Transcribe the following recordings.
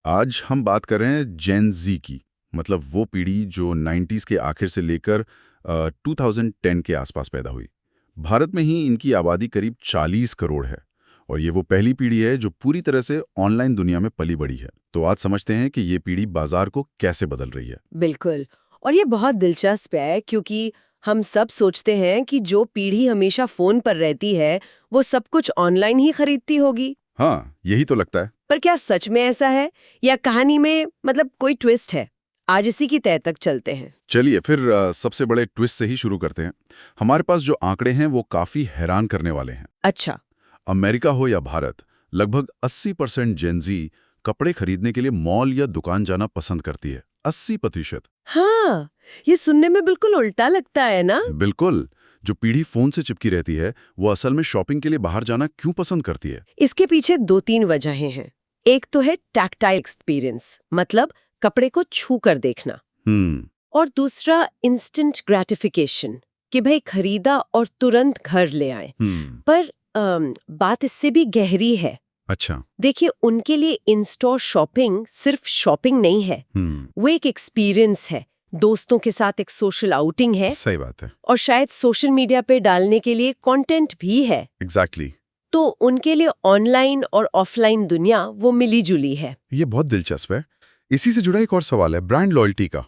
आज हम बात कर रहे हैं जेन ज़ी की। मतलब वो पीढ़ी जो 90s के आखिर से लेकर 2010 के आसपास पैदा हुई। भारत में ही इनकी आबादी करीब 40 करोड़ है और ये वो पहली पीढ़ी है जो पूरी तरह से ऑनलाइन दुनिया में पली बड़ी है। तो आज समझते हैं कि ये पीढ़ी बाजार को कैसे बदल रही है। बिल्कुल। और ये बहुत दिलचस्प है क्योंकि हम सब सोचते हैं कि जो पीढ़ी हमेशा फोन पर रहती है वो सब कुछ ऑनलाइन ही खरीदती होगी। हाँ, यही तो लगता है। पर क्या सच में ऐसा है या कहानी में मतलब कोई ट्विस्ट है? आज इसी की तह तक चलते हैं। चलिए फिर सबसे बड़े ट्विस्ट से ही शुरू करते हैं। हमारे पास जो आंकड़े हैं वो काफ़ी हैरान करने वाले हैं। अच्छा। अमेरिका हो या भारत, लगभग 80% जेनजी कपड़े खरीदने के लिए मॉल या दुकान जाना पसंद करती है। 80%। हाँ, ये सुनने में बिल्कुल उल्टा लगता है ना। बिल्कुल। जो पीढ़ी फोन से चिपकी रहती है वो असल में शॉपिंग के लिए बाहर जाना क्यों पसंद करती है? इसके पीछे दो तीन वजहें हैं। एक तो है टैक्टाइल एक्सपीरियंस, मतलब कपड़े को छू कर देखना। हम्म। और दूसरा इंस्टेंट ग्रेटिफिकेशन, कि भाई खरीदा और तुरंत घर ले आए। पर बात इससे भी गहरी है। अच्छा। देखिए, उनके लिए इन स्टोर शॉपिंग सिर्फ शॉपिंग नहीं है, वो एक एक्सपीरियंस है, दोस्तों के साथ एक सोशल आउटिंग है, सही बात है। और शायद सोशल मीडिया पे डालने के लिए कंटेंट भी है। एग्जैक्टली। तो उनके लिए ऑनलाइन और ऑफलाइन दुनिया वो मिली जुली है। ये बहुत दिलचस्प है। इसी से जुड़ा एक और सवाल है, ब्रांड लॉयल्टी का।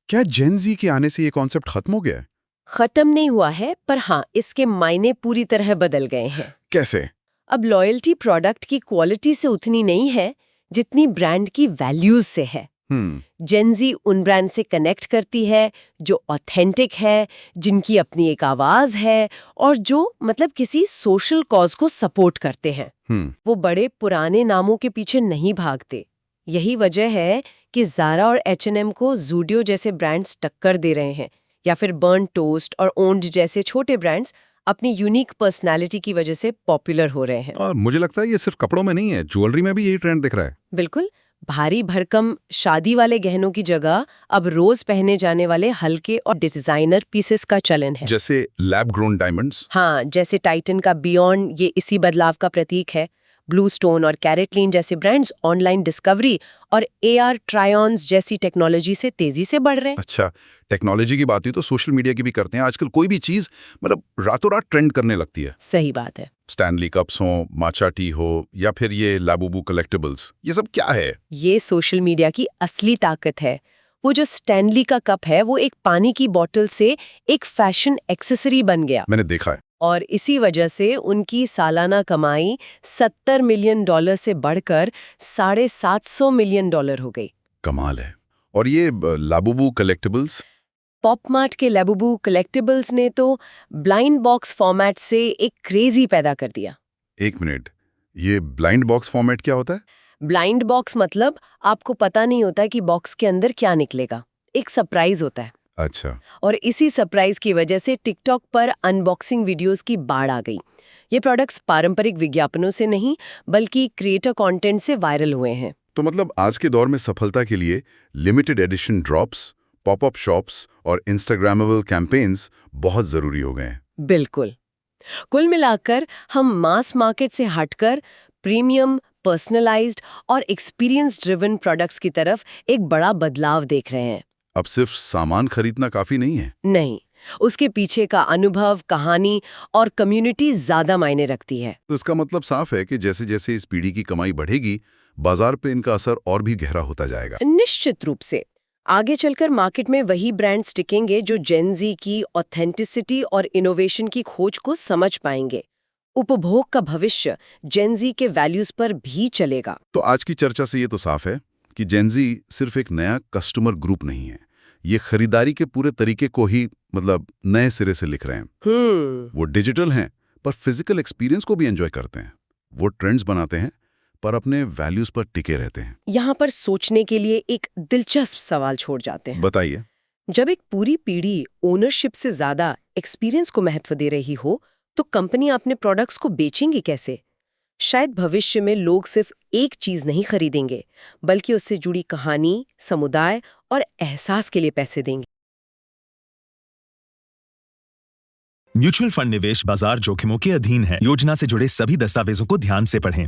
क्या जेन जी के आने से ये कॉन्सेप्ट खत्म हो गया है? खत्म नहीं हुआ है, पर हाँ, इसके मायने पूरी तरह बदल गए हैं। कैसे? अब लॉयल्टी प्रोडक्ट की क्वालिटी से उतनी नहीं है जितनी ब्रांड की वैल्यूज से है। जेनजी उन ब्रांड से कनेक्ट करती है जो ऑथेंटिक है, जिनकी अपनी एक आवाज है और जो मतलब किसी सोशल कॉज को सपोर्ट करते हैं। वो बड़े पुराने नामों के पीछे नहीं भागते। यही वजह है कि ज़ारा और H&M को ज़ूडियो जैसे ब्रांड्स टक्कर दे रहे हैं, या फिर बर्न टोस्ट और ओन्ड जैसे छोटे ब्रांड्स अपनी यूनिक पर्सनालिटी की वजह से पॉपुलर हो रहे हैं। और मुझे लगता है ये सिर्फ कपड़ों में नहीं है, ज्वेलरी में भी यही ट्रेंड दिख रहा है। बिल्कुल। भारी भरकम शादी वाले गहनों की जगह अब रोज पहने जाने वाले हल्के और डिजाइनर पीसेस का चलन है। जैसे लैब ग्रोन डायमंड्स। हाँ, जैसे टाइटन का बियॉन्ड ये इसी बदलाव का प्रतीक है। ब्लू स्टोन और कैरेटलीन जैसे ब्रांड्स ऑनलाइन डिस्कवरी और AR ट्रायॉन्स जैसी टेक्नोलॉजी से तेजी से बढ़ रहे हैं। अच्छा, टेक्नोलॉजी की बात हुई तो सोशल मीडिया की भी करते हैं। आजकल कोई भी चीज मतलब रातों रात ट्रेंड करने लगती है। सही बात है। स्टैनली कप्स हो, माचा टी हो या फिर ये लाबूबू कलेक्टिबल्स, ये सब क्या है? ये सोशल मीडिया की असली ताकत है। वो जो स्टैनली का कप है वो एक पानी की बोतल से एक फैशन एक्सेसरी बन गया। मैंने देखा है। और इसी वजह से उनकी सालाना कमाई $70 मिलियन से बढ़कर $750 मिलियन हो गई। कमाल है। और ये लाबूबू कलेक्टिबल्स? पॉपमार्ट के लैबुबू कलेक्टिबल्स ने तो ब्लाइंड बॉक्स फॉर्मेट से एक क्रेजी पैदा कर दिया। एक मिनट, ये ब्लाइंड बॉक्स फॉर्मेट क्या होता है? ब्लाइंड बॉक्स मतलब आपको पता नहीं होता कि बॉक्स के अंदर क्या निकलेगा, एक सरप्राइज होता है। अच्छा। और इसी सरप्राइज की वजह से टिकटॉक पर अनबॉक्सिंग वीडियोस की बाढ़ आ गई। ये प्रोडक्ट्स पारंपरिक विज्ञापनों से नहीं बल्कि क्रिएटर कंटेंट से वायरल हुए हैं। तो मतलब आज के दौर में सफलता के लिए limited edition drops, popup shops और इंस्टाग्रामेबल कैंपेन्स बहुत जरूरी हो गए हैं। बिल्कुल। कुल मिलाकर हम मास मार्केट से हटकर प्रीमियम, पर्सनलाइज्ड और एक्सपीरियंस ड्रिवन प्रोडक्ट्स की तरफ एक बड़ा बदलाव देख रहे हैं। अब सिर्फ सामान खरीदना काफी नहीं है। नहीं, उसके पीछे का अनुभव, कहानी और कम्युनिटी ज्यादा मायने रखती है। तो इसका मतलब साफ है कि जैसे जैसे इस पीढ़ी की कमाई बढ़ेगी, बाजार पे इनका असर और भी गहरा होता जाएगा। निश्चित रूप से आगे चलकर मार्केट में वही ब्रांड्स टिकेंगे जो जेन ज़ी की ऑथेंटिसिटी और इनोवेशन की खोज को समझ पाएंगे। उपभोग का भविष्य जेन ज़ी के वैल्यूज पर भी चलेगा। तो आज की चर्चा से ये तो साफ है कि जेन ज़ी सिर्फ एक नया कस्टमर ग्रुप नहीं है, ये खरीदारी के पूरे तरीके को ही मतलब नए सिरे से लिख रहे हैं। वो डिजिटल हैं पर फिजिकल एक्सपीरियंस को भी एंजॉय करते हैं। वो ट्रेंड्स बनाते हैं पर अपने वैल्यूज पर टिके रहते हैं। यहाँ पर सोचने के लिए एक दिलचस्प सवाल छोड़ जाते हैं। बताइए। जब एक पूरी पीढ़ी ओनरशिप से ज्यादा एक्सपीरियंस को महत्व दे रही हो तो कंपनी अपने प्रोडक्ट्स को बेचेंगी कैसे? शायद भविष्य में लोग सिर्फ एक चीज नहीं खरीदेंगे बल्कि उससे जुड़ी कहानी, समुदाय और एहसास के लिए पैसे देंगे। म्यूचुअल फंड निवेश बाजार जोखिमों के अधीन है। योजना से जुड़े सभी दस्तावेजों को ध्यान से पढ़ें।